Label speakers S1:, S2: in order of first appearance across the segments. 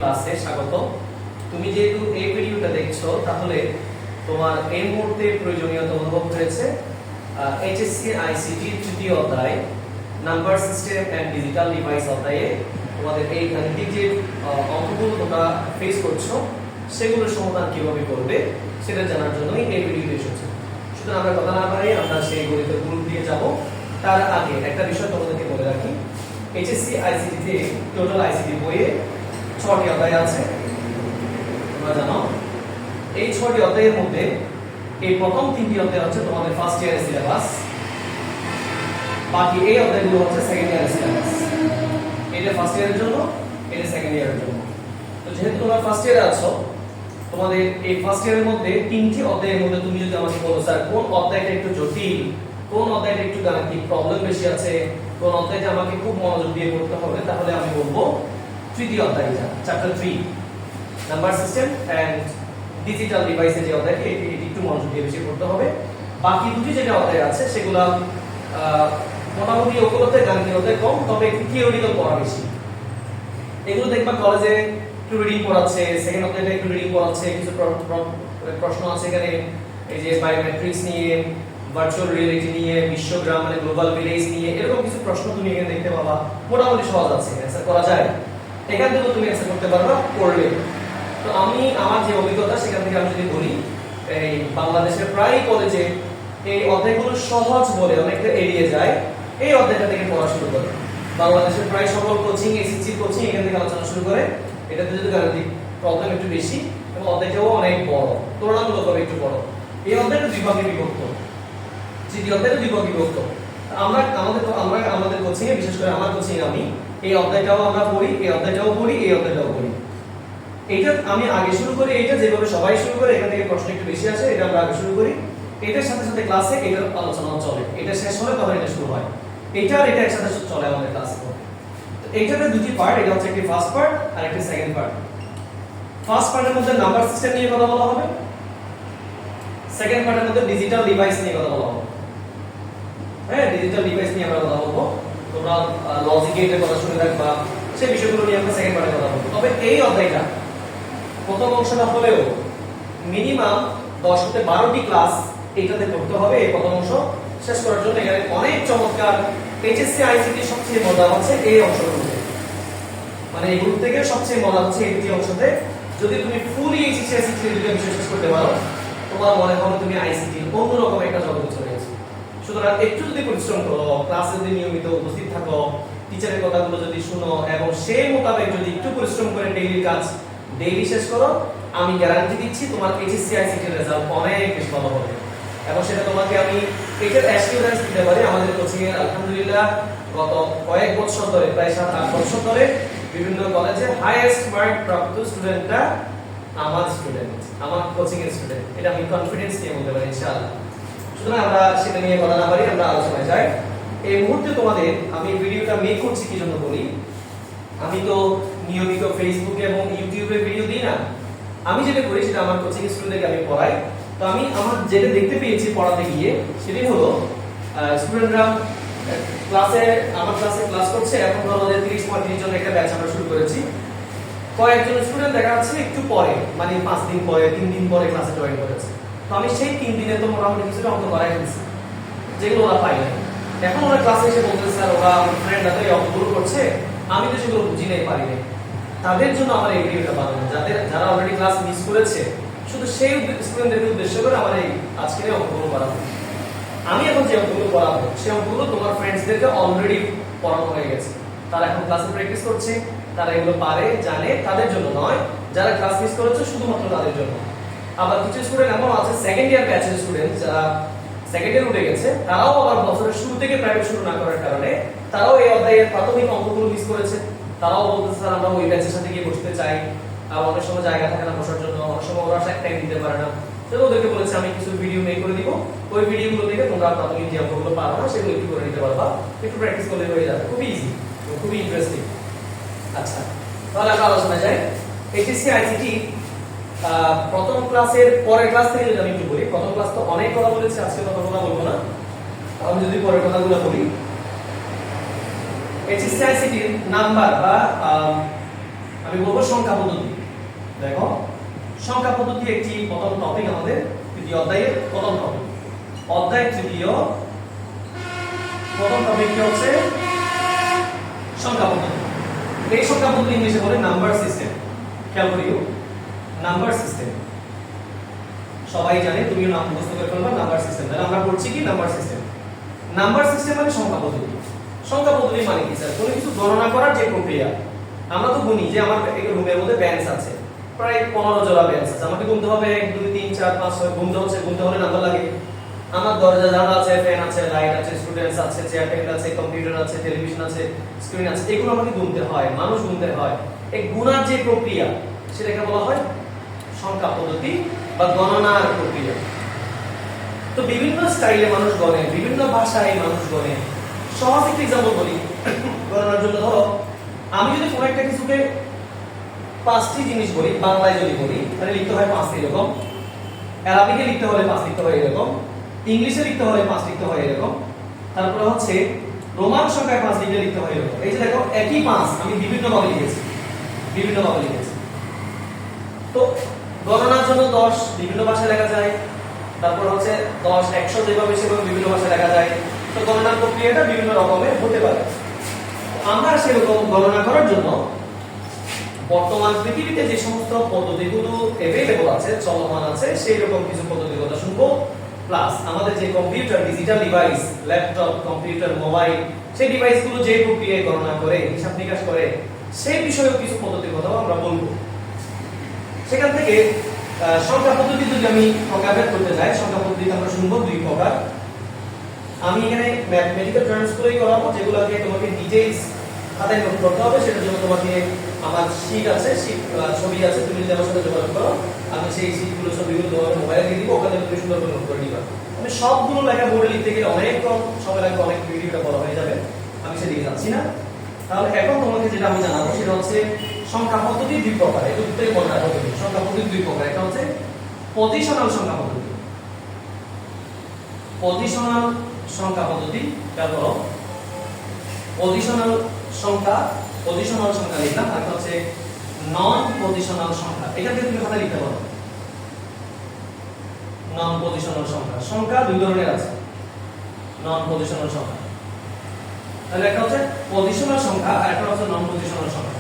S1: ক্লাসে স্বাগত। তুমি যেহেতু এই ভিডিওটা দেখছো তাহলে তোমার এই মুহূর্তে প্রয়োজনীয়তা অনুভব হয়েছে এইচএসসি আইসিটি তৃতীয় অধ্যায় number system and digital device অধ্যায়ে তোমাদের এই গাণিতিক যে অঙ্কগুলো তোমরা ফেস করছো সেগুলোর সমাধান কিভাবে করবে সেটা জানার জন্যই এই ভিডিওটি এসেছে। সুতরাং আমরা কথা না বাড়িয়ে আমরা সেই গণিতের গ্রুপ দিয়ে যাব। তার আগে একটা বিষয় তোমাদেরকে বলে রাখি, এইচএসসি আইসিটি তে টোটাল আইসিটি বইয়ে 6টি অধ্যায় আছে, তোমরা জানো। এই 6টি অধ্যায়ের মধ্যে এই প্রথম 3টি অধ্যায় হচ্ছে তোমাদের ফার্স্ট ইয়ারের সিলেবাস, বাকি এই অধ্যায়গুলো হচ্ছে সেকেন্ড ইয়ারের সিলেবাস। এটা ফার্স্ট ইয়ারের জন্য, এটা সেকেন্ড ইয়ারের জন্য। তো যেহেতু তোমরা ফার্স্ট ইয়ারে আছো, তোমাদের এই ফার্স্ট ইয়ারের মধ্যে 3টি অধ্যায়ের মধ্যে তুমি যদি আমাকে বলো স্যার কোন অধ্যায়টা একটু জটিল, কোন অধ্যায়টা একটু গাণিতিক প্রবলেম বেশি আছে, কোন অধ্যায়টা আমাকে খুব মনোযোগ দিয়ে পড়তে হবে, তাহলে আমি বলবো তৃতীয় অধ্যায়টা, chapter 3 number system and digital ডিভাইসে যে অধ্যায়টি এটি একটু মনোযোগ দিয়ে বেশি পড়তে হবে। বাকি দুটি যেটা অধ্যায় আছে সেগুলো মোটামুটি ওগুলোতে গাণিতিক অধ্যায় কম, তবে একটু থিওরিক্যাল পড়া বেশি। এগুলো দেখবা কলেজে একটু রিডিং পড়াচ্ছে, সেকেন্ড অধ্যায়টা একটু রিডিং পড়াচ্ছে, কিছু প্রশ্ন আছে এখানে এই যে বায়োমেট্রিক্স নিয়ে, ভার্চুয়াল রিয়েলিটি নিয়ে, বিশ্বগ্রাম মানে গ্লোবাল ভিলেজ নিয়ে, এরকম কিছু প্রশ্ন তুমি এখানে দেখতে পাবা। মোটামুটি সহজ আছে, অ্যানসার করা যায়। এখান থেকে তুমি অ্যানসার করতে পারবা পড়লে। তো আমি আমার যে অভিজ্ঞতা সেখান থেকে আমি যদি বলি, এই বাংলাদেশের প্রায় কলেজে এই অধ্যায়গুলো সহজ বলে অনেকটা এড়িয়ে যায়, এই অধ্যায়টা থেকে পড়া শুরু করে। বাংলাদেশের প্রায় সকল কোচিং, এসএসসি কোচিং এখান থেকে আলোচনা শুরু করে। এটাতে যদি গাণিতিক প্রবলেম একটু বেশি এবং অধ্যায়টাও অনেক বড়, তুলনামূলকভাবে একটু বড়। এই অধ্যায়টা দুই ভাগে বিভক্ত, তৃতীয় অধ্যায়টা দুই ভাগে বিভক্ত। আমরা আমাদের কোচিং এ, বিশেষ করে আমার কোচিং আমি এই অধ্যায়টাও আমরা পড়ি, এই অধ্যায়টাও পড়ি, এই অধ্যায়টাও পড়ি। এইটা আমি আগে শুরু করি, এইটা যেভাবে সবাই শুরু করে, এখান থেকে প্রশ্ন একটু বেশি আসে, এটা আমরা আগে শুরু করি। এটার সাথে সাথে ক্লাসে এটার আলোচনা চলে, এটা শেষ হলে তখন এটা শুরু হয়। এটা আর এটা একসাথে চলে আমাদের ক্লাসে। তো এইটাতে দুটি পার্ট, এটা হচ্ছে একটি ফার্স্ট পার্ট আর একটি সেকেন্ড পার্ট। ফার্স্ট পার্টের মধ্যে নাম্বার সিস্টেম নিয়ে কথা বলা হবে, সেকেন্ড পার্টের মধ্যে ডিজিটাল ডিভাইস নিয়ে কথা বলা হবে। হ্যাঁ, ডিজিটাল ডিভাইস নিয়ে আমরা কথা বলবো। তোমরা লজিক গেটের কথা শুনে রাখবা, সেই বিষয়গুলো নিয়ে আমরা সেকেন্ড পার্টে কথা বলবো। তবে এই অধ্যায়টা প্রথম অংশটা হলেও মিনিমাম 10 থেকে 12টি ক্লাস এইটাতে করতে হবে। এই প্রথম অংশ শেষ করার জন্য এখানে অনেক চমৎকার এইচএসসি আইসিটি সবচেয়ে মজা হচ্ছে এই অংশগুলোতে, মানে এই গ্রুপ থেকে সবচেয়ে মজা হচ্ছে এই দুটি অংশতে। যদি তুমি ফুলি এইচএসসি আইসিটি দুটো বিষয় শেষ করতে পারো, তোমার মনে হবে তুমি আইসিটি অন্যরকম একটা জগতে চলে গেছো। সুতরাং একটু যদি পরিশ্রম করো, ক্লাসে যদি নিয়মিত উপস্থিত থাকো, টিচারের কথাগুলো যদি শুনো এবং সেই মোতাবেক যদি একটু পরিশ্রম করে ডেইলি কাজ ডেইলি শেষ করো, আমি গ্যারান্টি দিচ্ছি তোমার এইচএসসি আইসিটি এর রেজাল্ট অনেক বেশি ভালো হবে। এবং সেটা তোমাকে আমি এটার অ্যাসিওরেন্স দিতে পারি। আমাদের কোচিং এর আলহামদুলিল্লাহ গত কয়েক বছর ধরে, প্রায় 7-8 বছর ধরে বিভিন্ন কলেজে হাইয়েস্ট মার্ক প্রাপ্ত স্টুডেন্টরা আমার স্টুডেন্ট, আমার কোচিং এর স্টুডেন্ট। এটা আমি কনফিডেন্স নিয়ে বলতে পারি ইনশাআল্লাহ। সুতরাং আমরা সেটা নিয়ে কথা না পারি, আমরা আলোচনায় যাই। এই মুহূর্তে তোমাদের আমি ভিডিওটা মেক করছি কি জন্য বলি, আমি তো নিয়মিত ফেসবুকে এবং ইউটিউবে ভিডিও দিই না। আমি যেটা করি সেটা আমার কোচিং স্টুডেন্টকে আমি পড়াই। তো আমি আমার যেটা দেখতে পেয়েছি পড়াতে গিয়ে, সেটাই হলো স্টুডেন্টরা আমার ক্লাসে ক্লাস করছে। এখন ধরো যে 30-35 জন একটা ব্যাচ আমরা শুরু করেছি। কয়েকজন স্টুডেন্ট দেখা যাচ্ছে একটু পরে, মানে 5 দিন পরে, 3 দিন পরে ক্লাসে জয়েন করেছে। তো আমি সেই 3 দিনে তো মোটামুটি কিছুটা অঙ্ক করাই ফেলছি, যেগুলো ওরা পাই না। এখন ওরা ক্লাসে এসে বলতেছে স্যার ওরা ফ্রেন্ডরা তো এই অঙ্কগুলো করছে, আমি তো সেগুলো বুঝি নাই, পারি নাই। তাদের জন্য আমার এই ভিডিওটা বানানো, যারা অলরেডি ক্লাস মিস করেছে, শুধু সেই স্টুডেন্টদেরকে উদ্দেশ্য করে আমার এই আজকের এই অঙ্কগুলো করাবো। আমি এখন যে অঙ্কগুলো করাবো সেই অঙ্কগুলো তোমার ফ্রেন্ডসদেরকে অলরেডি পড়ানো হয়ে গেছে, তারা এখন ক্লাসে প্র্যাকটিস করছে, তারা এগুলো পারে, জানে। তাদের জন্য নয়, যারা ক্লাস মিস করেছে শুধুমাত্র তাদের জন্য। আবার কিছু স্টুডেন্ট এমন আছে সেকেন্ড ইয়ার ব্যাচের স্টুডেন্ট, যারা সেকেন্ড ইয়ার উঠে গেছে, তারাও আবার বছরের শুরু থেকে প্রাইভেট শুরু না করার কারণে তারাও এই অধ্যায়ের প্রাথমিক অঙ্কগুলো মিস করেছে। তারাও বলতেছে স্যার আমরা ওই ব্যাচের সাথে গিয়ে বসতে চাই, আর অনেক সময় জায়গা থাকে না বসার জন্য, অনেক সময় ওরা এক টাইম দিতে পারে না। তো ওদেরকে বলেছে আমি কিছু ভিডিও মেক করে দিব, ওই ভিডিওগুলো দেখে তোমরা প্রাথমিক যে অঙ্কগুলো পারো না সেগুলো একটু করে নিতে পারবা, একটু প্র্যাকটিস করলে হয়ে যাবে। খুবই ইজি, খুবই ইন্টারেস্টিং। আচ্ছা, তাহলে আমরা আলোচনায় যাই। এইচএসসি আইসিটি প্রথম ক্লাসের পরের ক্লাস থেকে যদি আমি একটু বলি, প্রথম ক্লাস তো অনেক কথা বলেছি, আজকে কথা বলবো না। আমি যদি পরের কথাগুলো বলি, এইচএসসি আইসিটির নাম্বার বা আমি বলবো সংখ্যা পদ্ধতি। দেখো সংখ্যা পদ্ধতি একটি প্রথম টপিক আমাদের তৃতীয় অধ্যায়ের প্রথম টপিক। অধ্যায় তৃতীয় প্রথম টপিক কি হচ্ছে সংখ্যা পদ্ধতি। এই সংখ্যা পদ্ধতি ইংলিশে বলে নাম্বার সিস্টেম। খেয়াল করিও নাম্বার সিস্টেম, সবাই জানে, তুমিও নাম মুখস্থ করে ফেলবা নাম্বার সিস্টেম। তাহলে আমরা পড়ছি কি নাম্বার সিস্টেম। নাম্বার সিস্টেম মানে সংখ্যা পদ্ধতি। সংখ্যা পদ্ধতি মানে কি স্যার? কোনো কিছু গণনা করার যে প্রক্রিয়া। আমরা তো গুনি যে আমার এই রুমের মধ্যে বেঞ্চ আছে, প্রায় 15 জোড়া বেঞ্চ আছে, আমাকে গুনতে হবে 1 2 3 4 5 6 গুনতে হলে নাম্বার লাগে। আমার দরজা জানালা আছে, ফ্যান আছে, লাইট আছে, স্টুডেন্টস আছে, চেয়ার টেবিল আছে, কম্পিউটার আছে, টেলিভিশন আছে, স্ক্রিন আছে, এগুলো আমাকে গুনতে হয়, মানুষ গুনতে হয়। এই গুনার যে প্রক্রিয়া সেটাকে বলা হয় সংখ্যা পদ্ধতি বা গণনার প্রক্রিয়া। তো বিভিন্ন স্টাইলে মানুষ গণে, বিভিন্ন ভাষায় মানুষ গণে। সহজ একটা एग्जांपल বলি গণনার জন্য। ধরো আমি যদি কোনো একটা কিছুকে 5টি জিনিস বলি, বাংলায় যদি বলি তাহলে লিখতে হয় 5 এরকম, আরবিতে লিখতে হলে 5 লিখতে হয় এরকম, ইংলিশে লিখতে হলে 5 লিখতে হয় এরকম, তারপরে হচ্ছে রোমান সংখ্যায় 5 লিখতে হয় এরকম। এই যে দেখো একই 5 আমি বিভিন্ন ভাবে লিখেছি। তো গণনার জন্য 10 বিভিন্ন ভাষায় লেখা যায়, তারপর হচ্ছে 10 100 যেভাবে সেভাবে বিভিন্ন ভাষায় লেখা যায়। তো গণনার প্রক্রিয়াটা বিভিন্ন রকমের হতে পারে। আমরা সেরকম গণনা করার জন্য বর্তমান পৃথিবীতে যে সমস্ত পদ্ধতিগুলো अवेलेबल আছে, চলমান আছে, সেই রকম কিছু পদ্ধতির কথা শুনবো। প্লাস আমাদের যে computer, digital device, laptop, computer, mobile, সেই ডিভাইসগুলো যে প্রক্রিয়ায় গণনা করে, হিসাব নিকাশ করে, সেই বিষয়ে কিছু পদ্ধতির কথা আমরা বলবো। সেখান থেকে সংখ্যা পদ্ধতি যদি আমি প্রকারভেদ করতে যাই, সংখ্যা পদ্ধতি আমরা শুনবো 2 প্রকার। আমি এখানে ম্যাথমেটিক্যাল টার্মস গুলোই করাবো, যেগুলোকে তোমাকে ডিটেইলস খাতায় নোট করতে হবে। সেটার জন্য তোমাকে আমার শীট আছে, ছবি আছে, তুমি যদি আমার সাথে যোগাযোগ করো, আমি সেই শীটগুলো ছবিগুলো তোমাকে মোবাইলে দিয়ে দিব, ওখানে তুমি সুন্দর করে নোট করে নিবা। আমি সবগুলো লেখা বোর্ডে লিখতে গেলে অনেক কম সময় লাগবে, অনেক ভিডিওটা বড় হয়ে যাবে, আমি সেদিকে যাচ্ছি না। তাহলে এখন তোমাকে যেটা আমি জানাবো সেটা হচ্ছে সংখ্যা পদ্ধতি 2 প্রকার। এই দুটোই মনে রাখতে হবে। সংখ্যা পদ্ধতি 2 প্রকার। একটা হচ্ছে পজিশনাল সংখ্যা পদ্ধতি। পজিশনাল সংখ্যা পদ্ধতি, খেয়াল করো, পজিশনাল সংখ্যা লিখলাম। আর একটা হচ্ছে নন পজিশনাল সংখ্যা। এখান থেকে তুমি খাতায় লিখতে পারো নন পজিশনাল সংখ্যা। সংখ্যা 2 ধরনের আছে নন পজিশনাল সংখ্যা। তাহলে একটা হচ্ছে পজিশনাল সংখ্যা আর একটা হচ্ছে নন পজিশনাল সংখ্যা।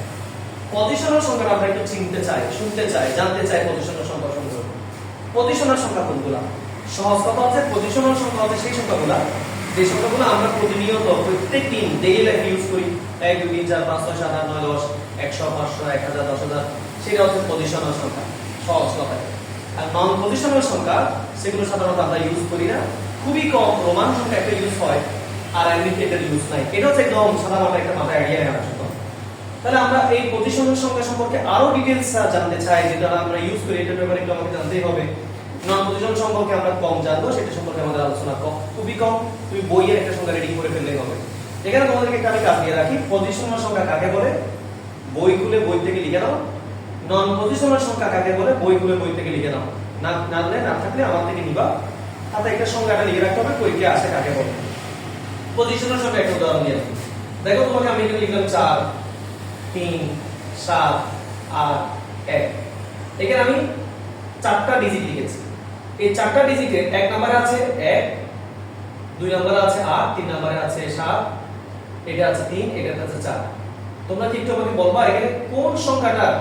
S1: পজিশনাল সংখ্যাটা আমরা একটু চিনতে চাই, শুনতে চাই, জানতে চাই পজিশনাল সংখ্যা সম্পর্কে। পজিশনাল সংখ্যা কোনগুলা? সহজ কথা হচ্ছে পজিশনাল সংখ্যা হচ্ছে সেই সংখ্যাগুলা যে সংখ্যাগুলো আমরা প্রতিনিয়ত প্রত্যেক দিন ডেইলি লাইফে ইউজ করি। 1 2 3 4 5 6 7 8 9 10 100 500 1000 10000, সেটা হচ্ছে পজিশনাল সংখ্যা সহজ কথায়। আর নন পজিশনাল সংখ্যা সেগুলো সাধারণত আমরা ইউজ করি না, খুবই কম। রোমান সংখ্যা একটা ইউজ হয় আর এমনিতে এটা ইউজ নাই। এটা হচ্ছে একদম সাধারণ একটা মাথায় আইডিয়া নেওয়ার জন্য। তাহলে আমরা এই পজিশনাল সংখ্যা সম্পর্কে আরো ডিটেইলস জানতে চাই, যেটা আমরা ইউজ করি, এটার ব্যাপারে একটু আমাকে জানতেই হবে। নন পজিশনাল সম্পর্কে আমরা কম জানবো, সেটা সম্পর্কে আমাদের আলোচনা খুবই কম। তুমি বইয়ের একটা সংখ্যা রেডি করে ফেললেই হবে। এখানে তোমাদেরকে একটা আমি কাজ দিয়ে রাখি, পজিশনাল সংখ্যা কাকে বলে বই খুলে বই থেকে লিখে নাও, নন পজিশনাল সংখ্যা কাকে বলে বই খুলে বই থেকে লিখে নাও। না থাকলে আমার থেকে নিবা, তাতে একটা সংখ্যাটা লিখে রাখতে হবে কই কে আসে কাকে বলে। পজিশনাল সংখ্যা একটা উদাহরণ দিয়ে রাখি। দেখো তোমাকে আমি এখানে লিখলাম 4 3 7 8 1। এখানে আমি 4টা ডিজিট লিখেছি। এই 4টা ডিজিটের 1 নম্বরে আছে 1, 2 নম্বরে আছে 8, 3 নম্বরে আছে 7, এটা আছে 3, এটা আছে 4। তোমরা কি একটু আমাকে বলবা এখানে কোন সংখ্যাটার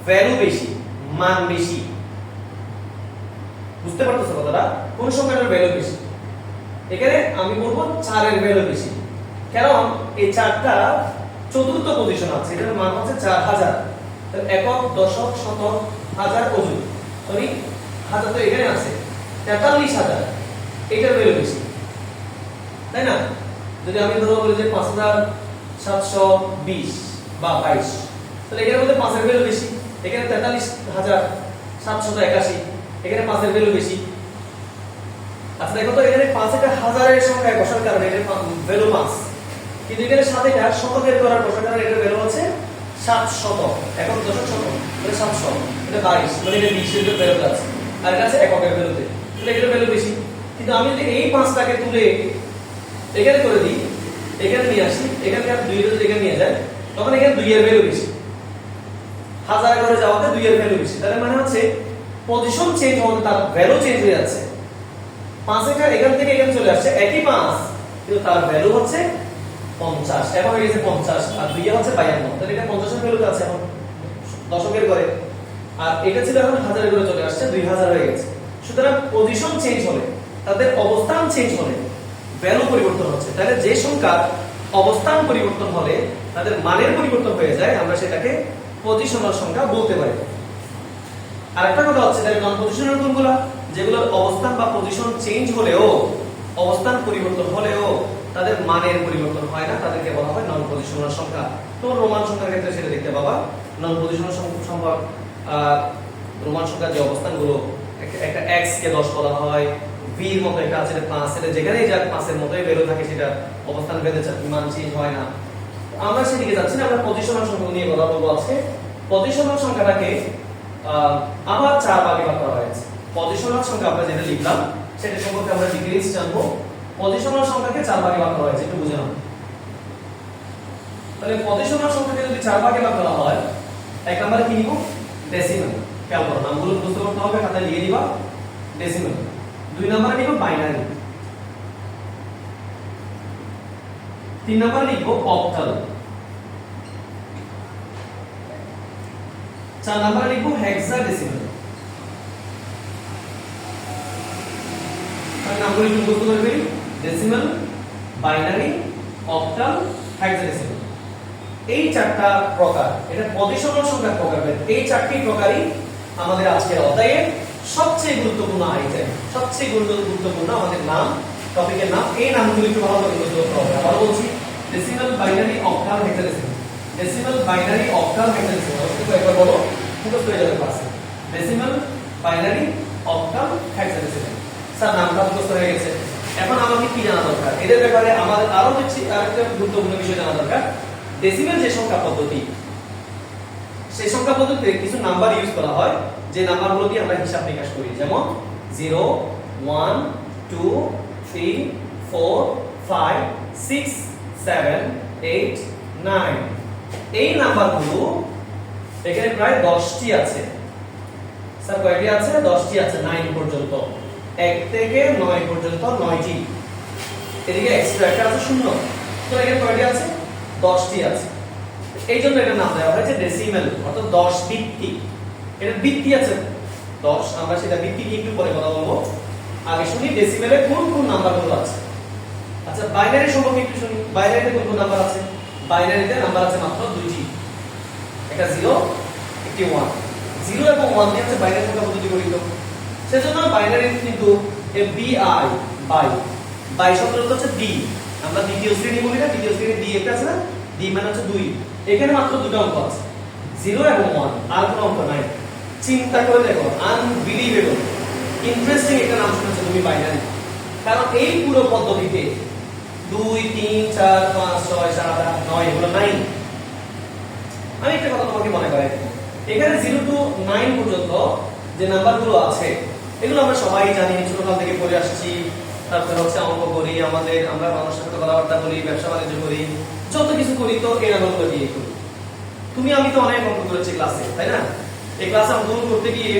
S1: ভ্যালু বেশি, মান বেশি? বুঝতে পারতেছো কথাটা? কোন সংখ্যাটার ভ্যালু বেশি? এখানে আমি বলবো 4 এর ভ্যালু বেশি, কারণ এই 4টা চতুর্থ পজিশন আছে, এটার মান হচ্ছে 4000। তাহলে একক, দশক, শতক, হাজার, অযুত, সরি হাজার তো এখানে আছে 43000, এটার ভ্যালু বেশি, তাই না? যদি আমি ধরো বলি যে 5720 বা 22, তাহলে এখানে মধ্যে 5 এর ভ্যালু বেশি। এখানে 43781, এখানে 5 এর ভ্যালু বেশি। আচ্ছা দেখো তো, এখানে 5 এটা হাজারের সংখ্যায় বসার কারণে এর ভ্যালু 5, কিন্তু এখানে সাথে এটা শতকের করার বসার কারণে এর ভ্যালু হচ্ছে 700। এখন দশক শতক মানে 700, এটা 22 মানে এটা 20 এর ভ্যালু আছে, আর এটা আছে এককের ভ্যালুতে, তাহলে এটার ভ্যালু বেশি। কিন্তু আমি যদি এই 5টাকে তুলে এখানে করে দিই, এখানে নিয়ে আসি, এখানে আর 2 এর যদি এখানে নিয়ে যায়, তখন এখানে 2 এর ভ্যালু বেশি। হাজার ঘরে যাওয়াতে 2 এর ভ্যালু বেশি, তার মানে হচ্ছে পজিশন চেঞ্জ হওয়াতে তার ভ্যালু চেঞ্জ হয়ে যাচ্ছে। 5 এখান থেকে এখানে চলে আসছে একই 5, কিন্তু তার ভ্যালু হচ্ছে 50, এখন হয়ে গেছে 50 আর 2 হচ্ছে 52, তাহলে এটা 50 এর ভ্যালুতে আছে এখন দশকের ঘরে। আর এটা ছিল এখন হাজারের ঘরে চলে আসছে, 2000 হয়ে গেছে। সুতরাং পজিশন চেঞ্জ হলে, তাদের অবস্থান চেঞ্জ হলে ভ্যালু পরিবর্তন হচ্ছে। তাহলে যে সংখ্যার অবস্থান পরিবর্তন হলে তাদের মানের পরিবর্তন হয়ে যায়, আমরা সেটাকে পজিশনাল সংখ্যা বলতে পারি। আরেকটা কথা হচ্ছে তাহলে নন পজিশনাল কোনগুলো? যেগুলোর অবস্থান বা পজিশন চেঞ্জ হলেও, অবস্থান পরিবর্তন হলেও তাদের মানের পরিবর্তন হয় না, তাদেরকে বলা হয় নন পজিশনাল সংখ্যা। তো রোমান সংখ্যার ক্ষেত্রে সেটা দেখতে পাবা। নন পজিশনাল সংখ্যা রোমান সংখ্যার যে অবস্থানগুলো, একটা x কে 10 বলা হয়, v এর মতো একটা আছে 5, এটা যেখানেই যাক 5 এর মতোই ভ্যালু থাকে, সেটা অবস্থান ভেদে মান চেঞ্জ হয় না। আমরা সেদিকে যাচ্ছি না, আমরা পজিশনাল সংখ্যা নিয়ে কথা বলবো আজকে। পজিশনাল সংখ্যাটাকে আবার 4 ভাগে ভাগ করা হয়েছে। পজিশনাল সংখ্যা আমরা যেটা লিখলাম সেটা সম্পর্কে আমরা ডিটেইলস জানবো। পজিশনাল সংখ্যাকে 4 ভাগে ভাগ করা হয়েছে, একটু বুঝে নাও। তাহলে পজিশনাল সংখ্যাকে যদি 4 ভাগে ভাগ করা হয়, এক নম্বরে কি নিব? ডেসিমাল। খেয়াল করো, নামগুলো বুঝতে করতে হবে, খাতায় লিখে দিবা। ডেসিমাল। 2 নম্বরে নিব বাইনারি। 3 নম্বরে লিখব অক্টাল। 4 নম্বরে লিখব হেক্সাডেসিমাল। তাহলে নামগুলো একটু বুঝতে পারবে, ডেসিমাল, বাইনারি, অক্টাল, হেক্সাডেসিমাল। এই 4টা প্রকার, এটা পজিশনাল সংখ্যার প্রকারভেদ। এই 4টি প্রকারই আমাদের আজকের অধ্যায়ে সবচেয়ে গুরুত্বপূর্ণ আইটেম, সবচেয়ে গুরুত্বপূর্ণ আমাদের নাম, টপিকের নাম। এই নামগুলো একটু ভালো করে বুঝতে হবে। আবার বলছি, decimal, binary, octal, hexadecimal. Decimal, binary, octal, hexadecimal. একটু একবার বলো, মুখস্থ হয়ে যাবে পাশে। Decimal, binary, octal, hexadecimal. Sir নামটা মুখস্থ হয়ে গেছে, এখন আমাকে কি জানা দরকার এদের ব্যাপারে? আমাদের আরো আরেকটা গুরুত্বপূর্ণ বিষয় জানা দরকার। ডেসিমাল যে সংখ্যা পদ্ধতি, সেই সংখ্যা পদ্ধতিতে কিছু নাম্বার ইউজ করা হয়, যে নাম্বারগুলো দিয়ে আমরা হিসাব নিকাশ করি। যেমন 0 1 2 3 4 5 6 7 8 9। এই নাম্বারগুলো এখানে প্রায় 10টি আছে। স্যার কয়টি আছে? 10টি আছে, 9 পর্যন্ত। 1 থেকে 9 পর্যন্ত 9টি। এদিকে এক্সট্রা একটা আছে 0। তো এখানে কয়টি আছে? 10টি আছে। এই জন্য এটা নাম দেওয়া হয়েছে ডেসিমাল, অর্থাৎ 10 ভিত্তিক। এটা ভিত্তি আছে 10, আমরা সেটা ভিত্তি কি একটু পরে কথা বলবো। আগে শুনি ডেসিমালে কোন কোন নাম্বারগুলো আছে। আচ্ছা, বাইনারি সম্পর্কে একটু শুনি। বাইনারিতে কোন কোন নাম্বার আছে? বাইনারিতে নাম্বার আছে মাত্র 2টি, একটা 0 একটি 1। 0 এবং 1 দিয়ে হচ্ছে বাইনারি সংখ্যা পদ্ধতি গঠিত। সেজন্য বাইনারি কিন্তু বিআই বাই শব্দটা হচ্ছে ডি। আমরা দ্বিতীয় শ্রেণী বলি না, দ্বিতীয় শ্রেণী ডি একটা আছে না, ডি মানে হচ্ছে 2। এখানে মাত্র দুটো অঙ্ক আছে, 0 এবং 1, আর কোনো অঙ্ক নাই। চিন্তা করে দেখো, আনবিলিভেবল ইন্টারেস্টিং একটা নাম শুনেছো তুমি, বাইনারি। কারণ এই পুরো পদ্ধতিতে 2 3 4 5 6 7 8 9 এগুলো নাই। আমি একটা কথা তোমাকে মনে করাই, এখানে 0 to 9 পর্যন্ত যে নাম্বারগুলো আছে এগুলো আমরা সবাই জানি, ছোটকাল থেকে পড়ে আসছি। তারপরে হচ্ছে অঙ্ক করি, আমরা মানুষের সাথে কথাবার্তা বলি, ব্যবসা বাণিজ্য করি, যত কিছু করি তো এই নাম্বারগুলো দিয়ে করি। তুমি আমি তো অনেক অঙ্ক করেছি ক্লাসে, তাই না? এই ক্লাসে অঙ্কন করতে গিয়ে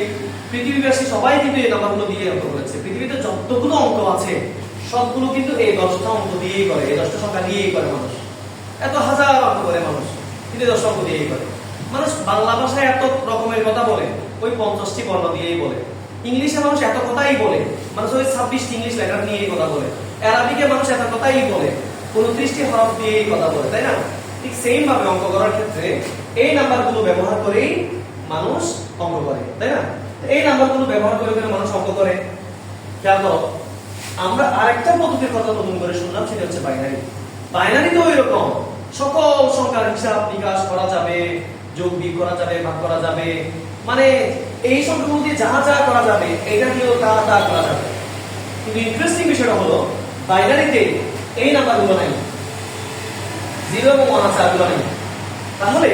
S1: পৃথিবীবাসী সবাই কিন্তু এই নাম্বারগুলো দিয়ে অঙ্ক করেছে। পৃথিবীতে যতগুলো অঙ্ক আছে সবগুলো কিন্তু এই 10টা অঙ্ক দিয়েই করে, এই 10টা সংখ্যা দিয়েই করে মানুষ। এত হাজার অঙ্ক করে মানুষ, কিন্তু 10 অঙ্ক দিয়েই করে মানুষ। বাংলা ভাষায় এত রকমের কথা বলে, ওই 50টি বর্ণ দিয়েই বলে। ইংলিশে মানুষ এত কথাই বলে, মানুষ ওই 26টি ইংলিশ লেটার নিয়েই কথা বলে। অ্যারাবিকে মানুষ এত কথাই বলে, 29টি হরফ দিয়েই কথা বলে, তাই না? ঠিক সেম ভাবে অঙ্ক করার ক্ষেত্রে এই নাম্বারগুলো ব্যবহার করেই মানুষ অঙ্ক করে, তাই না? এই নাম্বারগুলো ব্যবহার করে মানুষ অঙ্ক করে। খেয়াল করো, আমরা আরেকটা পদ্ধতির কথা নতুন করে শুনলাম, সেটা হচ্ছে বাইনারি। বাইনারি তো এরকম সকল সংখ্যার হিসাব নিকাশ করা যাবে, যোগ বিয়োগ করা যাবে, ভাগ করা যাবে, মানে এই সংখ্যাগুলো দিয়ে যা যা করা যাবে এটা দিয়েও তা তা করা যাবে। কিন্তু ইন্টারেস্টিং বিষয়টা হলো বাইনারিতে এই নাম্বারগুলো নাই, 0 এবং 1 আছে, আরগুলো নেই। তাহলে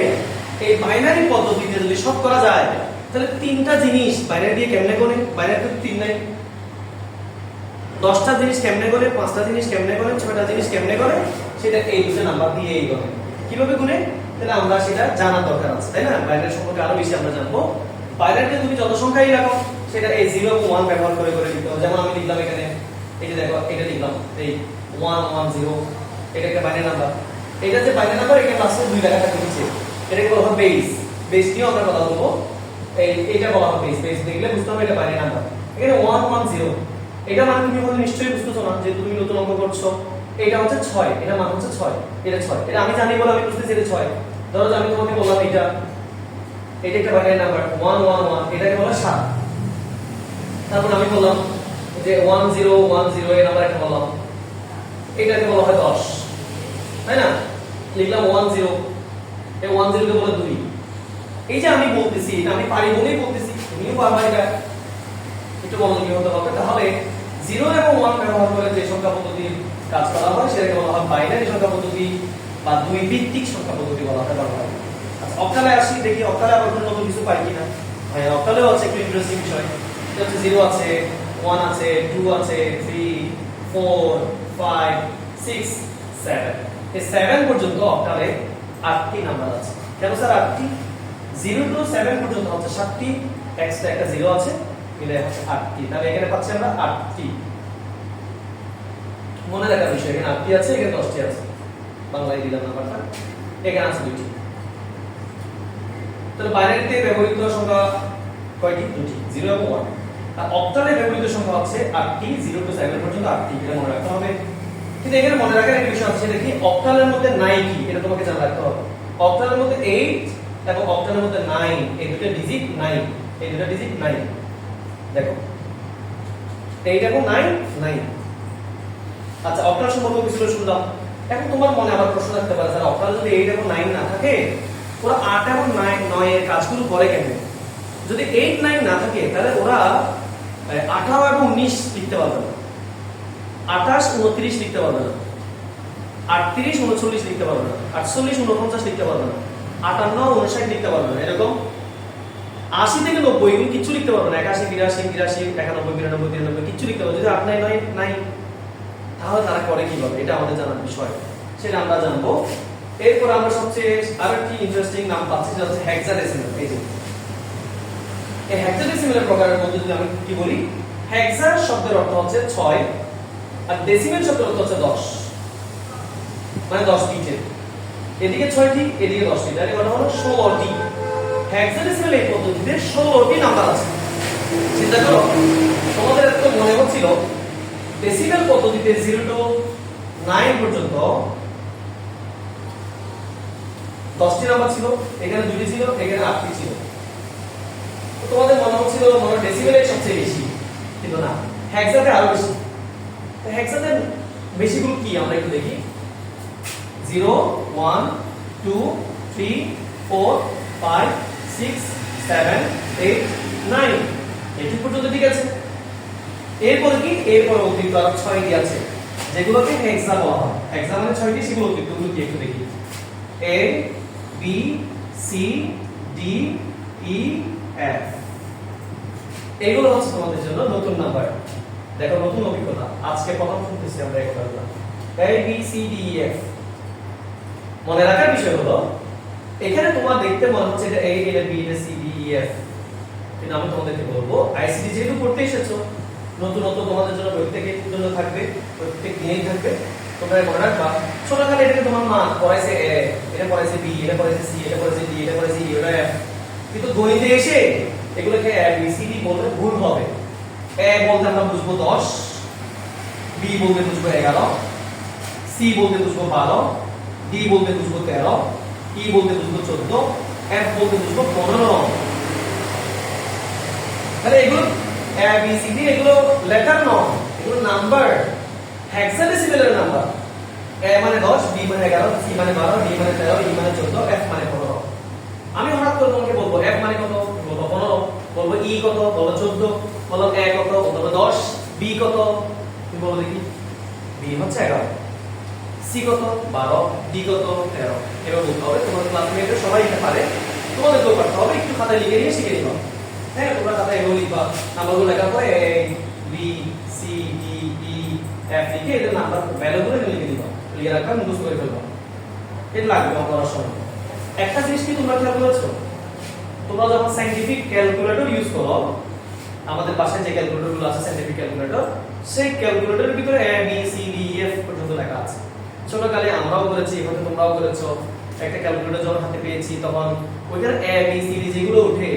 S1: এই বাইনারি পদ্ধতিতে যদি সব করা যায়, তাহলে 3টা জিনিস বাইনারি দিয়ে কেমনে করে? বাইনারিতে 3 নাই। 10টা জিনিস কেমনে করে, 5টা জিনিস কেমনে করে, 6টা জিনিস কেমনে করে, সেটা এই দুটো নাম্বার দিয়েই করে। কিভাবে গুনে? তাহলে আমরা সেটা জানার দরকার আছে, তাই না? বাইনারি সম্পর্কে আরো বেশি আমরা জানবো। বাইনারিতে তুমি যত সংখ্যাই রাখো সেটা এই 0 এবং 1 ব্যবহার করে করে দিতে হবে। যেমন আমি লিখলাম এখানে, এই যে দেখো এটা লিখলাম এই 110, এটা একটা বাইনারি নাম্বার। এটা যে বাইনারি নাম্বার, এখানে লাস্টে 2 লেখা থাকে নিচে, এটাকে বলা হয় বেস। বেস নিয়ে আমরা কথা বলবো। এইটা বলা হয় বেস। বেস দেখলে বুঝতে হবে এটা বাইনারি নাম্বার। এখানে 110, এটা মানে তুমি হয়তো নিশ্চয়ই বুঝতেছো না, যে তুমি নতুন অঙ্ক করছো। এটা হচ্ছে 6, এটা মান হচ্ছে 6, এটা 6, এটা আমি জানি বলে আমি বুঝতেছি এটা 6। ধরো যে আমি তোমাকে বললাম এটা একটা বাইনারি নাম্বার 111, এটাকে বলা 7। তারপর আমি বললাম যে 1010, এই নাম্বার একটা বললাম, এটাকে বলা হয় 10, তাই না? লিখলাম 10, এই 10 কে বলে 2। এই যে আমি বলতেছি, এটা আমি পারি বলেই বলতেছি, তুমিও পারবা এটা। একটু মনোযোগী হতে হবে। তাহলে 0 এবং 1 ব্যবহার করে যে সংখ্যা পদ্ধতির কাজ করা হয় সেটাকে বলা হয় বাইনারি সংখ্যা পদ্ধতি বা দুই ভিত্তিক সংখ্যা পদ্ধতি বলা হয়। আচ্ছা, অক্টালে আসি, দেখি অক্টালে আবার কোনো নতুন কিছু পাই কিনা। ভাই অক্টালেও আছে একটু ইন্টারেস্টিং বিষয়। এটা হচ্ছে 0 আছে, 1 আছে, 2 আছে, 3, 4, 5, 6, 7। এই 7 পর্যন্ত অক্টালে 8টি নাম্বার আছে। কেন স্যার 8টি? 0 টু 7 পর্যন্ত হচ্ছে 7টি, এক্সট্রা একটা 0 আছে, মিলে হচ্ছে 8টি। তাহলে এখানে পাচ্ছি আমরা 8টি। মনে রাখার বিষয়, এখানে 8টি আছে, এখানে 10টি আছে। বাংলায় দিলাম নাম্বারটা, এখানে আছে 2টি। তাহলে বাইনারিতে ব্যবহৃত সংখ্যা কয়টি? 2টি, 0 এবং 1। আর অক্টালে ব্যবহৃত সংখ্যা হচ্ছে 8টি, 0 টু 7 পর্যন্ত 8টি। এটা মনে রাখতে হবে। কিন্তু এখানে মনে রাখার একটা বিষয় আছে, দেখি অক্টালের মধ্যে 9 কি, এটা তোমাকে জানা রাখতে হবে। অক্টালের মধ্যে 8 এবং অক্টালের মধ্যে 9, এই দুটো ডিজিট 9, এই দুটো ডিজিট 9। দেখো 8 এবং 9, 9। আচ্ছা, অক্টাল সম্পর্কে কিছু শুনলাম। এখন তোমার মনে আবার প্রশ্ন থাকতে পারে, স্যার অক্টাল যদি 8 এবং 9 না থাকে, ওরা 8 এবং 9 এর কাজগুলো করে কেন? যদি 8, 9 না থাকে তাহলে ওরা 18 এবং 19 লিখতে পারবে না, 28, 29 লিখতে পারবে না, 38, 39 লিখতে পারবে না, 48, 49 লিখতে পারবে না, 58, 59 লিখতে পারবে না। এরকম 80 থেকে 90 এগুলো কিছু লিখতে পারবে না। 81, 82, 83, 91, 92, 93 কিছু লিখতে পারবে। যদি 8, 9, 9 তাহলে তারা করে কিভাবে, এটা আমাদের জানার বিষয়, সেটা আমরা জানবো। এরপর আমরা সবচেয়ে আরেকটি ইন্টারেস্টিং নাম পাচ্ছি, যেটা হচ্ছে হেক্সাডেসিমাল। এই যে এই হেক্সাডেসিমালের প্রকারের মধ্যে যদি আমি কি বলি, হেক্সা শব্দের অর্থ হচ্ছে 6, আর ডেসিমেল শব্দের অর্থ হচ্ছে 10, মানে 10 বিটের। এদিকে 6টি, এদিকে 10টি, তাহলে কত হলো 16টি। হেক্সাডেসিমাল এই পদ্ধতিতে 16টি নাম্বার আছে। চিন্তা করো, তোমাদের এত মনে হচ্ছিল ডেসিমেল পদ্ধতিতে 0 টু 9 পর্যন্ত 10টি নাম্বার ছিল, এখানে 2টি ছিল, এখানে 8টি ছিল। তো তোমাদের মনে হচ্ছিল মনে ডেসিমেলে সবচেয়ে বেশি, কিন্তু না, হেক্সাতে আরো বেশি। তো হেক্সাতে বেশিগুলো কি আমরা একটু দেখি। 0, 1, 2, 3, 4, 5, 6, 7, 8, 9 এটি পর্যন্ত ঠিক আছে। এরপর কি, এরপর অতিরিক্ত আরো 6টি আছে, যেগুলোকে হেক্সা বলা হয়। হেক্সা মানে 6টি, সেগুলো অতিরিক্ত গুলো কি একটু দেখি। A, B, C, D, E, F। এগুলো হচ্ছে তোমাদের জন্য নতুন নাম্বার। দেখো নতুন অভিজ্ঞতা, আজকে প্রথম শুনতেছি আমরা এই কথাগুলো। A, B, C, D, E, F। মনে রাখার বিষয় হলো, এখানে তোমার দেখতে মনে হচ্ছে এটা A, এটা B, এটা C, D, E, F, কিন্তু আমি তোমাদেরকে বলবো আইসিটি যেহেতু পড়তে এসেছো, নতুন নতুন তোমাদের জন্য প্রত্যেকের জন্য থাকবে, প্রত্যেক দিনেই থাকবে। তোমরা মনে রাখবা, ছোটখাটো এটাকে তোমার মা পড়াইছে A, এটা পড়াইছে B, এটা পড়াইছে C, এটা পড়াইছে D, এটা পড়াইছে E, এটা F। কিন্তু গণিতে এসে এগুলোকে A, B, C, D বললে ভুল হবে। A বলতে আমরা বুঝবো 10, B বলতে বুঝবো 11, C বলতে বুঝবো 12, D বলতে বুঝবো 13, E বলতে বুঝবো 14, F বলতে বুঝবো 15। তাহলে এগুলো A, B, C, D এগুলো লেটার নয়, এগুলো নাম্বার, হেক্সাডেসিমালের নাম্বার। A মানে 10, B মানে 11, C মানে 12, D মানে 13, E মানে 14, F মানে 15। আমি হঠাৎ করে তোমাকে বলবো F মানে কত, বলবো 15, বলবো E কত, বলবো 14, বলবো A কত, বলবো 10, B কত, তুমি বলো দেখি। B হচ্ছে 11, C কত 12, D কত 13। এবার বলতে হবে, তোমাদের ক্লাসমেটরা সবাই এটা পারে, তোমাদেরকেও পারতে হবে, একটু খাতায় লিখে নিয়ে শিখে নিবা। হ্যাঁ, তোমরা খাতায় এগুলো লিখবা, নাম্বারগুলো লেখার পরে A, B, C, D, E, F লিখে এদের নাম্বার ভ্যালুগুলো লিখে দিবা, লিখে রাখবা, মুখস্থ করে ফেলবা। এটা লাগবে আমার পড়ার সময়। একটা জিনিস কি তোমরা খেয়াল করেছো, তোমরা যখন সায়েন্টিফিক ক্যালকুলেটর ইউজ করো, আমাদের বাসায় যে ক্যালকুলেটরগুলো আছে সায়েন্টিফিক ক্যালকুলেটর, সেই ক্যালকুলেটরের ভিতরে A B C D F পর্যন্ত লেখা আছে। ছোটকালে আমরাও করেছি, হয়তো তোমরাও করেছো। একটা ক্যালকুলেটর যখন হাতে পেয়েছি তখন ওইখানে এ বি সি ডি যেগুলো ওঠে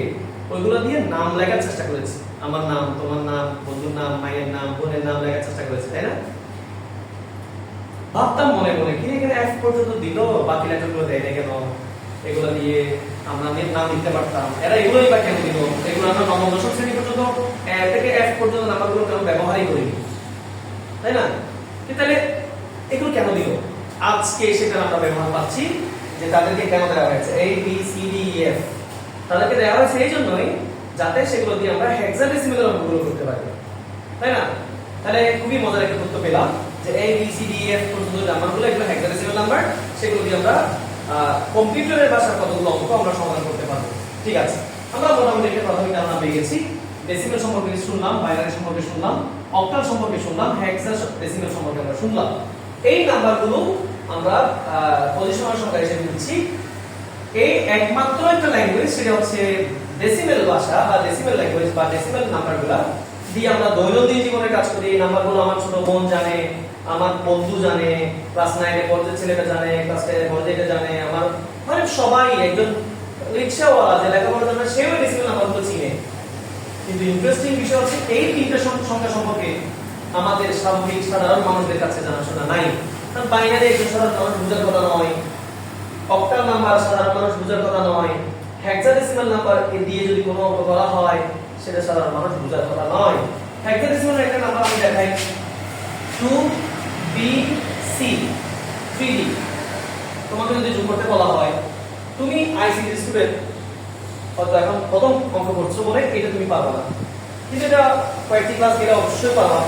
S1: ওইগুলো দিয়ে নাম লেখার চেষ্টা করেছি। আমার নাম, তোমার নাম, বন্ধুর নাম, মায়ের নাম, বোনের নাম লেখার চেষ্টা করেছি, তাই না? ভাবতাম মনে মনে কি এখানে এফ পর্যন্ত দিল, বাকি লেটারগুলো দেয় না কেন? এগুলো দিয়ে আমরা নাম লিখতে পারতাম, এরা এগুলোই বা কেন দিল? এগুলো আমরা নবম দশম শ্রেণী পর্যন্ত এ থেকে এফ পর্যন্ত নাম্বারগুলো কেন ব্যবহারই করিনি, তাই না? তাহলে এগুলো কেন দিল? আজকে সেটা আমরা ব্যবহার পাচ্ছি যে তাদেরকে কেন দেওয়া হয়েছে A B C D F. তাদেরকে দেওয়া হয়েছে এই জন্যই যাতে সেগুলো দিয়ে আমরা হেক্সাডেসিমাল অঙ্কগুলো করতে পারি, তাই না? তাহলে খুবই মজার একটা তথ্য পেলাম যে A B C D F পর্যন্ত নাম্বারগুলো এগুলো হেক্সাডেসিমাল নাম্বার, সেগুলো দিয়ে আমরা কম্পিউটারের ভাষার কতগুলো অঙ্ক আমরা সমাধান করতে পারবো। ঠিক আছে, আমরা মোটামুটি একটা প্রাথমিক ধারণা পেয়ে গেছি। ডেসিমেল সম্পর্কে শুনলাম, বাইনারি সম্পর্কে শুনলাম, অক্টাল সম্পর্কে শুনলাম, হেক্সাডেসিমাল সম্পর্কে আমরা শুনলাম। এই নাম্বারগুলো আমরা পজিশনাল সংখ্যা হিসেবে নিচ্ছি। এই একমাত্র একটা ল্যাঙ্গুয়েজ, সেটা হচ্ছে ডেসিমেল ভাষা বা ডেসিমেল ল্যাঙ্গুয়েজ বা ডেসিমেল নাম্বারগুলো দিয়ে আমরা দৈনন্দিন জীবনে কাজ করি। এই নাম্বারগুলো আমার ছোট বোন জানে, আমার বন্ধু জানে, ক্লাস 9 এর পড়তে ছেলেটা জানে, ক্লাস 10 এর পড়তে জানে, আমার মানে সবাই, একজন রিকশাওয়ালা যে লেখাপড়া জানে সেও ডেসিমেল নাম্বারগুলো চিনে। কিন্তু ইন্টারেস্টিং বিষয় হচ্ছে এই তিনটা সংখ্যা সম্পর্কে আমাদের স্বাভাবিক সাধারণ মানুষদের কাছে জানাশোনা নাই। কারণ বাইনারি একজন সাধারণ মানুষ বুঝার কথা নয়, অক্টাল নাম্বার সাধারণ মানুষ বুঝার কথা নয়, হেক্সাডেসিমাল নাম্বার দিয়ে যদি কোনো অঙ্ক করা হয় সেটা সাধারণ মানুষ বুঝার কথা নয়। হেক্সাডেসিমাল একটা নাম্বার আমি দেখাই, 2BC 3D। তোমাকে যদি যোগ করতে বলা হয়, তুমি আইসিটি স্টুডেন্ট, হয়তো এখন প্রথম অঙ্ক করছো বলে এটা তুমি পারবে না, কিন্তু এটা কয়েকটি ক্লাস গেলে অবশ্যই পারবা।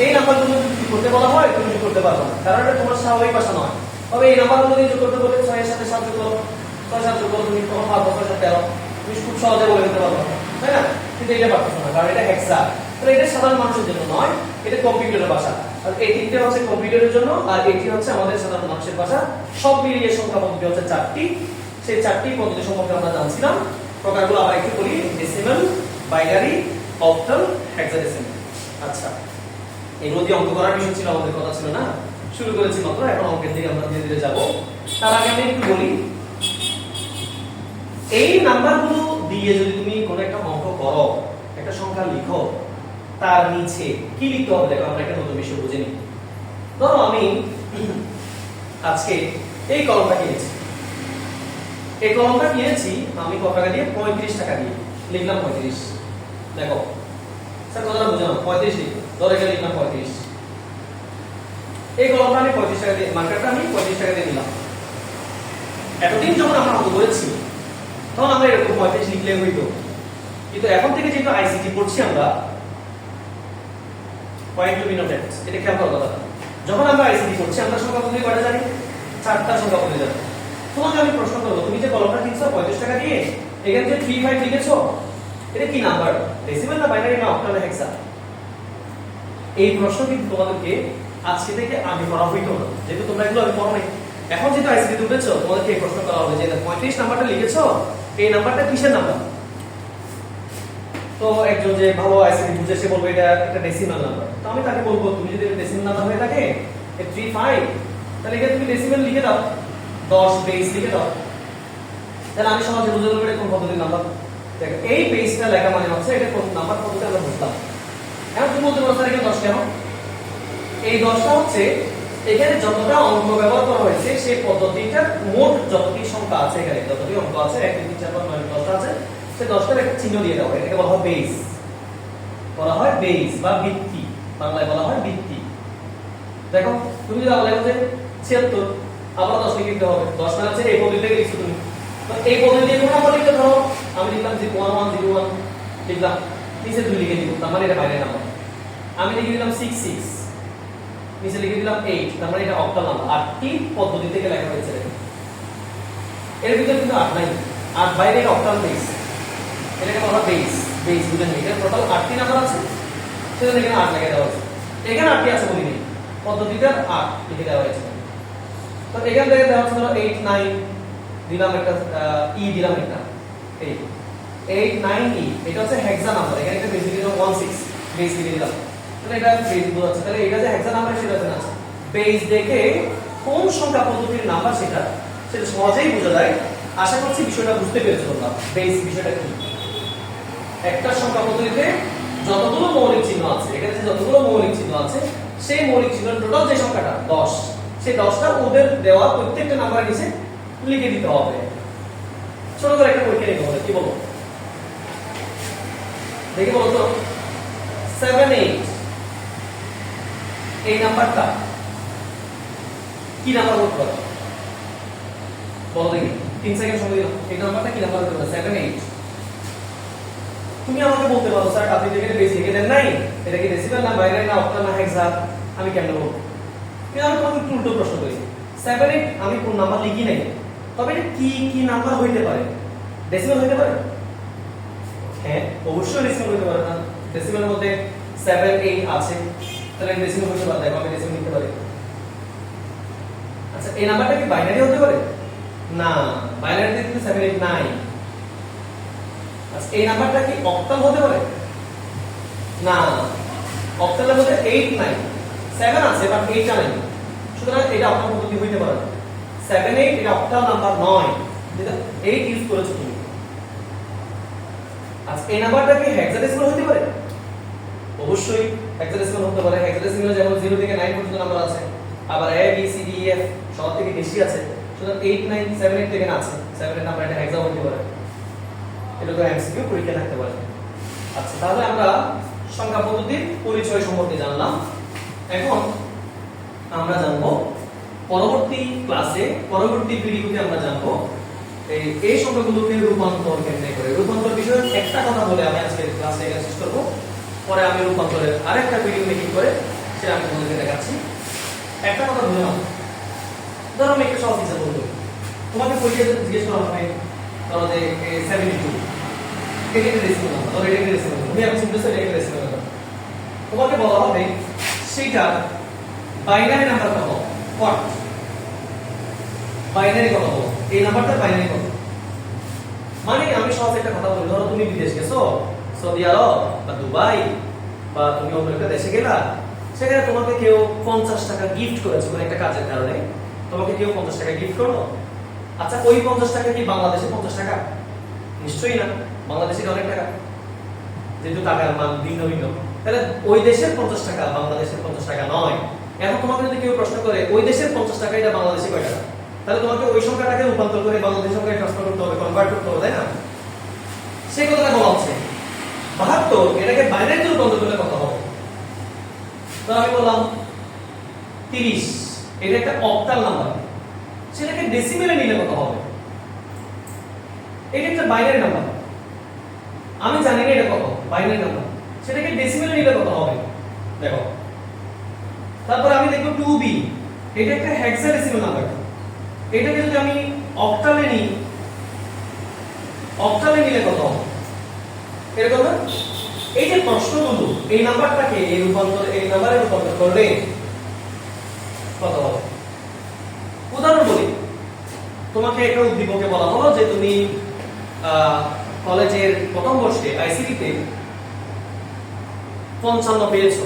S1: এই নাম্বারগুলো যদি যোগ করতে বলা হয় তুমি যোগ করতে পারবে না, কারণ এটা তোমার স্বাভাবিক ভাষা নয়। তবে এই নাম্বারগুলো দিয়ে যোগ করতে বলে 6 এর সাথে 7 যোগ করো, 6 7 যোগ করো, তুমি তখন পারবে 6 7 13, তুমি খুব সহজে বলে দিতে পারবে, তাই না? কিন্তু এটা পারছো না, কারণ এটা হেক্সা। তাহলে এটা সাধারণ মানুষের জন্য নয়, এটা কম্পিউটারের ভাষা। আর এই তিনটে হচ্ছে কম্পিউটারের জন্য, আর এটি হচ্ছে আমাদের সাধারণ মানুষের ভাষা। সব মিলিয়ে সংখ্যা পদ্ধতি হচ্ছে 4টি। সেই 4টি পদ্ধতি সম্পর্কে আমরা জানছিলাম। প্রকারগুলো আবার একটু বলি, ডেসিমাল, বাইনারি, অক্টাল, হেক্সাডেসিমাল। আচ্ছা, এগুলো দিয়ে অঙ্ক করার বিষয় ছিল, আমাদের কথা ছিল না, শুরু করেছি মাত্র, এখন অঙ্কের দিকে আমরা ধীরে ধীরে যাব। তার আগে আমি একটু বলি, এই নাম্বারগুলো দিয়ে যদি তুমি কোনো একটা অঙ্ক করো, একটা সংখ্যা লিখো, তার নিচে কি লিখতে হবে দেখো, আমরা একটা নতুন বিষয় বুঝে নিই। ধরো আমি আজকে এই কলমটা কিনেছি, এই কলমটা কিনেছি আমি কত টাকা দিয়ে? 35 টাকা দিয়ে। লিখলাম 35। দেখো স্যার কথাটা বুঝলাম, 35 লিখো, ধরো এটা লিখলাম 35। এই কলমটা আমি 35 টাকা দিয়ে, মার্কারটা আমি 35 টাকা দিয়ে দিলাম। এতদিন যখন আমরা অঙ্ক করেছি তখন আমরা এরকম 35 লিখলে হইতো, কিন্তু এখন থেকে যেহেতু আইসিটি পড়ছি আমরা, পয়েন্ট টু বি নোটেড, এটা খেয়াল করার কথা। যখন আমরা আইসিটি পড়ছি আমরা সংখ্যা পদ্ধতি কয়টা জানি? 4টা সংখ্যা পদ্ধতি জানি। তোমাকে আমি প্রশ্ন করব, তুমি যে কলমটা কিনছো 35 টাকা দিয়ে, এখানে যে 35 লিখেছো, এটা কি নাম্বার? ডেসিমাল না বাইনারি না অক্টাল না হেক্সা? এই প্রশ্ন কিন্তু তোমাদেরকে আজকে থেকে আগে করা হইতো না, যেহেতু তোমরা এগুলো আগে পড়ো নাই। এখন যেহেতু আইসিটি উঠেছো, তোমাদেরকে এই প্রশ্ন করা হবে যে 35 নাম্বারটা লিখেছো, এই নাম্বারটা কিসের নাম্বার? তো একজন যে ভালো আইসিটি বুঝে সে বলবে এটা একটা ডেসিমাল নাম্বার। তো আমি তাকে বলবো, তুমি যদি এটা ডেসিমাল নাম্বার হয়ে থাকে 35, তাহলে এখানে তুমি ডেসিমাল লিখে দাও, 10 বেস লিখে দাও। তাহলে আমি সহজে বুঝে দেবো এটা কোন পদ্ধতির নাম্বার। দেখো এই বেসটা লেখা মানে হচ্ছে এটা কোন নাম্বার পদ্ধতি আমরা বুঝলাম। এখন তুমি বলতে পারো স্যার এখানে 10 কেন? এই 10টা হচ্ছে এখানে যতটা অঙ্ক ব্যবহার করা হয়েছে সেই পদ্ধতিটার মোট যতটি সংখ্যা আছে, এখানে যতটি অঙ্ক আছে 1 2 3 4 5 6 10টা আছে, সেই 10টার একটা চিহ্ন দিয়ে দাও। এটাকে বলা হয় বেস, বলা হয় বেস বা ভিত্তি, বাংলায় বলা হয় ভিত্তি। দেখো তুমি যদি বলে যে 76, আবার 10 লিখতে হবে। 10 মানে হচ্ছে এই পদ্ধতিতে লিখছো তুমি, তো এই পদ্ধতি দিয়ে কোন নাম্বার লিখতে ধরো, আমি লিখলাম যে 1101 লিখলাম, নিচে 2 লিখে দিব, তার মানে এটা বাইনারি নাম্বার। আমি লিখে দিলাম 66, নিচে লিখে দিলাম 8, তার মানে এটা অক্টাল নাম্বার। 8টি পদ্ধতি থেকে লেখা হয়েছে। এর ভিতরে কিন্তু 8 নাই, 8 বাইরে অক্টাল বেস, এটাকে বলা হয় বেস। বেস বুঝেন, এটা টোটাল 8টি নাম্বার আছে, সেজন্য এখানে 8 লিখে দেওয়া হয়েছে। এখানে 8টি আছে বলিনি, পদ্ধতিতে 8 লিখে দেওয়া হয়েছে। তো এখান থেকে দেওয়া হচ্ছে ধরো 8 9 দিলাম একটা ই দিলাম একটা এই 89E এটা হচ্ছে হেক্সা নাম্বার, এখানে একটা বেসিক্যালি 16 বেসিক্যালি দিলাম, তাহলে এটা বেস বোঝাচ্ছে, তাহলে এটা যে হেক্সা নাম্বার সেটা জানা আছে। বেস দেখে কোন সংখ্যা পদ্ধতির নাম্বার সেটা সহজেই বোঝা যায়। আশা করছি বিষয়টা বুঝতে পেরেছো তোমরা, বেস বিষয়টা কি। একটা সংখ্যা পদ্ধতিতে যতগুলো মৌলিক চিহ্ন আছে, এখানে যতগুলো মৌলিক চিহ্ন আছে সেই মৌলিক চিহ্ন টোটাল যে সংখ্যাটা 10, সেই 10টা ওদের দেওয়া প্রত্যেকটা নাম্বার নিচে লিখে দিতে হবে। ছোট করে একটা পরীক্ষা নিতে হবে, কি বলো দেখি বলো তো। 78 এই নাম্বারটা কি নাম্বার হতে পারে বলো দেখি, 3 সেকেন্ড সময় দিলাম। এই নাম্বারটা কি নাম্বার হতে পারে? 78। তুমি আমাকে বলতে পারো স্যার আপনি যেখানে বেস লিখে দেন নাই, এটা কি ডেসিমাল না বাইনারি না অক্টাল না হেক্সা, আমি কেন বলবো? কিন্তু আমি তোমাকে একটু উল্টো প্রশ্ন করি, 78 আমি কোন নাম্বার লিখি নাই, তবে এটা কি কি নাম্বার হইতে পারে? ডেসিমাল হইতে পারে? হ্যাঁ অবশ্যই ডেসিমাল হইতে পারে না, ডেসিমালের মধ্যে 7 8 আছে, তাহলে ডেসিমাল হইতে পারে, দেখো আমি ডেসিমাল লিখতে পারি। আচ্ছা এই নাম্বারটা কি বাইনারি হতে পারে? না, বাইনারিতে কিন্তু 7 8 নাই। আচ্ছা এই নাম্বারটা কি অক্টাল হতে পারে? না, অক্টালের মধ্যে 8 নাই, 7 আছে বাট 8 নাই, সুতরাং এটা অক্টাল পদ্ধতি হইতে পারে না। 7 8 এটা অক্টাল নাম্বার নয়, যেটা 8 ইউজ করেছো তুমি। আচ্ছা এই নাম্বারটা কি হেক্সাডেসিমাল হতে পারে? অবশ্যই হেক্সাডেসিমাল হতে পারে। হেক্সাডেসিমালে যেমন 0 থেকে 9 পর্যন্ত নাম্বার আছে, আবার A B C D E F সব থেকে বেশি আছে, সুতরাং 8 9 7 8 থেকে আছে, 7 এর নাম্বার এটা হেক্সা হতে পারে। এটা তো এমসিকিউ পরীক্ষা থাকতে পারে। আচ্ছা তাহলে আমরা সংখ্যা পদ্ধতির পরিচয় সম্পর্কে জানলাম। এখন আমরা জানবো পরবর্তী ক্লাসে, পরবর্তী ভিডিওতে আমরা জানবো এই সংখ্যাগুলোকে রূপান্তর কেমনে করে। রূপান্তর বিষয়ে একটা কথা বলে আমি আজকে ক্লাসে শেষ করব, পরে আমি রূপান্তরের আরেকটা ভিডিও মেকিং করে সেটা আমি তোমাদেরকে দেখাচ্ছি। একটা কথা বলে নাও, ধরো আমি একটা সহজ হিসাব বলবো, তোমাকে পরীক্ষাতে জিজ্ঞেস করা হবে ধরো যে 72 এটা একটা ডেসিমাল নাম্বার, ধরো এটা একটা ডেসিমাল নাম্বার, তুমি এখন শুনতেছো এটা একটা ডেসিমাল নাম্বার, তোমাকে বলা হবে সেটা বাইনারি নাম্বার কত, কত বাইনারি কত হবে, এই নাম্বারটা বাইনারি কত। মানে আমি সহজ একটা কথা বলি, ধরো তুমি বিদেশ গেছো, সৌদি আরব বা দুবাই বা তুমি অন্য একটা দেশে গেলা, সেখানে তোমাকে কেউ 50 টাকা গিফট করেছে কোনো একটা কাজের কারণে, তোমাকে কেউ 50 টাকা গিফট করলো। আচ্ছা ওই 50 টাকা কি বাংলাদেশে 50 টাকা? নিশ্চয়ই না, বাংলাদেশে অনেক টাকা, যেহেতু টাকার মান ভিন্ন ভিন্ন, তাহলে ওই দেশের 50 টাকা বাংলাদেশের 50 টাকা নয়। এখন তোমাকে যদি কেউ প্রশ্ন করে ওই দেশের 50 টাকা এটা বাংলাদেশে কয় টাকা, তাহলে তোমাকে ওই সংখ্যাটাকে রূপান্তর করে বাংলাদেশের সংখ্যায় ট্রান্সফার করতে হবে, কনভার্ট করতে হবে, তাই না? সেই কথাটা বলা হচ্ছে 72 এটাকে বাইনারিতে রূপান্তর করলে কত হবে। তো আমি বললাম 30, এটা একটা অক্টাল নাম্বার, সেটাকে ডেসিমেলে নিলে কত হবে। এটা একটা বাইনারি নাম্বার, আমি জানি না এটা কত, বাইনারি নাম্বার, সেটাকে ডেসিমেলে নিলে কত হবে দেখো। তারপর আমি দেখব 2b, এটা একটা হেক্সাডেসিমাল নাম্বার, এটাকে যদি আমি অক্টালে নিই, অক্টালে নিলে কত হবে এরকম না। এই যে প্রশ্নগুলো, এই নাম্বারটাকে এই রূপান্তর, এই নাম্বারে রূপান্তর করলে কত হবে। উদাহরণ বলি, তোমাকে একটা উদ্দীপকে বলা হলো যে তুমি কলেজের প্রথম বর্ষে আইসিটিতে 55 পেয়েছো,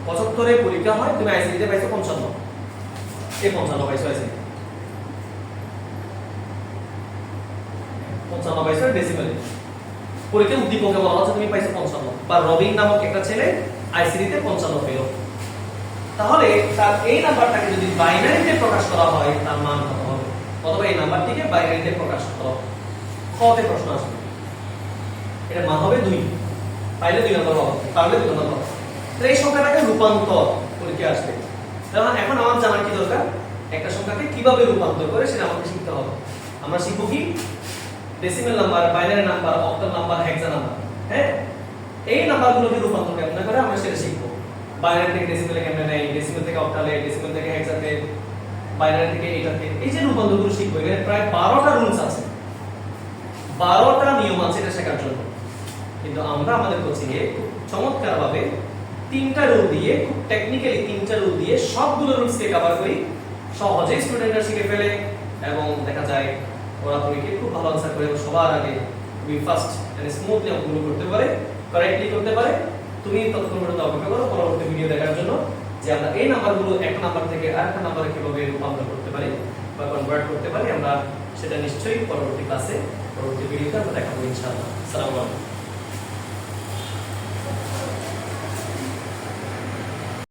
S1: 75 এর পরীক্ষা হয়, তুমি আইসিটিতে পাইছো 55, এই 55 পাইছো আইসিটি 55 পাইছো ডেসিমেলে, পরীক্ষার উদ্দীপকে বলা হচ্ছে তুমি পাইছো 55, বা রবিন নামক একটা ছেলে আইসিটিতে 55 পেল, তাহলে তার এই নাম্বারটাকে যদি বাইনারিতে প্রকাশ করা হয় তার মান কত হবে, অথবা এই নাম্বারটিকে বাইনারিতে প্রকাশ করা হবে। কতে প্রশ্ন আসবে, এর মান হবে 2, পাইলে 2 নাম্বার হবে, পারলে 2 নাম্বার হবে। তো এই সংখ্যাটাকে রূপান্তর পরীক্ষা আসবে। তাহলে এখন আমার জানার কি দরকার, একটা সংখ্যাকে কিভাবে রূপান্তর করে সেটা আমাকে শিখতে হবে। আমরা শিখব কি decimal number, binary number, octal number, hexa number, হ্যাঁ এই নাম্বারগুলোকে রূপান্তর কেমনে করে আমরা সেটা শিখব। বাইনারি থেকে ডেসিমেলে কেমনে নেই, ডেসিমেল থেকে অক্টালে, ডেসিমেল থেকে হেক্সাতে, বাইনারি থেকে এটাতে, এই যে রূপান্তরগুলো শিখব, এখানে প্রায় 12টা রুলস আছে, 12টা নিয়ম আছে এটা শেখার জন্য। কিন্তু আমরা আমাদের কোচিং এ চমৎকারভাবে 3টা রুল দিয়ে, খুব টেকনিক্যালি 3টা রুল দিয়ে সবগুলো রুলসকে কভার করি, সহজেই স্টুডেন্টরা শিখে ফেলে এবং দেখা যায় ওরা পরীক্ষায় খুব ভালো আনসার করে এবং সবার আগে খুবই ফাস্ট মানে স্মুথলি অঙ্কগুলো করতে পারে, কারেক্টলি করতে পারে। তুমি ততক্ষণ পর্যন্ত অপেক্ষা করো পরবর্তী ভিডিও দেখার জন্য, যে আমরা এই নাম্বারগুলো একটা নাম্বার থেকে আরেকটা নাম্বারে কিভাবে রূপান্তর করতে পারি বা কনভার্ট করতে পারি, আমরা সেটা নিশ্চয়ই পরবর্তী ক্লাসে পরবর্তী ভিডিওতে আমরা দেখাবো ইনশাআল্লাহ। আসসালামু আলাইকুম।